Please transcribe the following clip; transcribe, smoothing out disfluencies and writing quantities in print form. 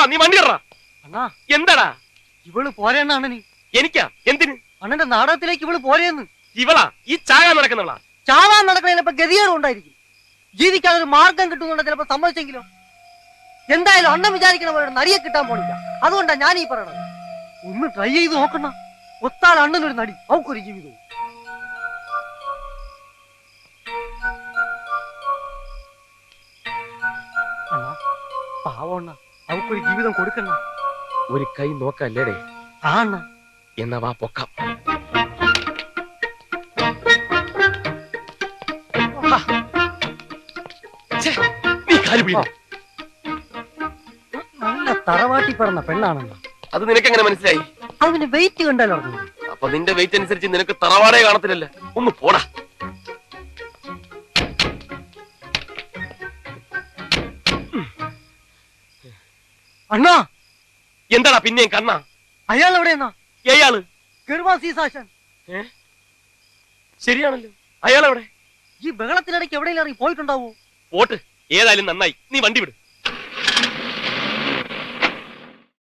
നീ വണ്ടി ഇടറാ. അണ്ണാ എന്താടാ ഇവള് പോരെണ്ണ അണ്ണനി? എനിക്കാ? എന്തിന്? അണ്ണന്റെ നാടകത്തിലേക്ക് ഇവള് പോരെന്ന്. ഇവളാ ഈ ചാകാൻ നടക്കുന്നവളാ? ചാവാൻ നടക്കണ ചിലപ്പോ ഗതികേട് ഉണ്ടായിരിക്കും. ജീവിക്കാൻ ഒരു മാർഗം കിട്ടുന്നുണ്ട് ചിലപ്പോ സമ്മതിച്ചെങ്കിലോ. എന്തായാലും അണ്ണൻ വിചാരിക്കണ പോലെ നടിയെ കിട്ടാൻ പോണില്ല. അതുകൊണ്ടാ ഞാൻ ഈ പറയണത്. ഒന്ന് ട്രൈ ചെയ്ത് നോക്കണ. ഒത്താൾ അണ്ണനൊരു നടി, അവക്കൊരു ജീവിതവും. അണ്ണാ പാവണ്ണ, അവക്കൊരു ജീവിതം കൊടുക്കണ്ണ. ഒരു കൈ നോക്കല്ലേടേ? ആ അണ്ണ. എന്നാ വാ പൊക്കാം. നീ കാല് പിടി. നല്ല തറവാട്ടി പറഞ്ഞ പെണ്ണാണെന്ന. അത് നിനക്കെങ്ങനെ മനസ്സിലായി? അത് പിന്നെ വെയിറ്റ് കണ്ടാലോ. അപ്പൊ നിന്റെ വെയിറ്റ് അനുസരിച്ച് നിനക്ക് തറവാടേ കാണത്തില്ലല്ലേ. ഒന്ന് പോടാ. അണ്ണാ എന്താടാ പിന്നെയും കണ്ണാ? അയാൾ എവിടെയെന്നാ? ഏയാള് ഗർവാസീസാശൻ. ശരിയാണല്ലോ. അയാളെവിടെ? ഈ ബഹളത്തിനിടയ്ക്ക് എവിടെയെങ്കിലും ഇറങ്ങി പോയിട്ടുണ്ടാവോ? പോട്ട്. ഏതായാലും നന്നായി. നീ വണ്ടി വിട്.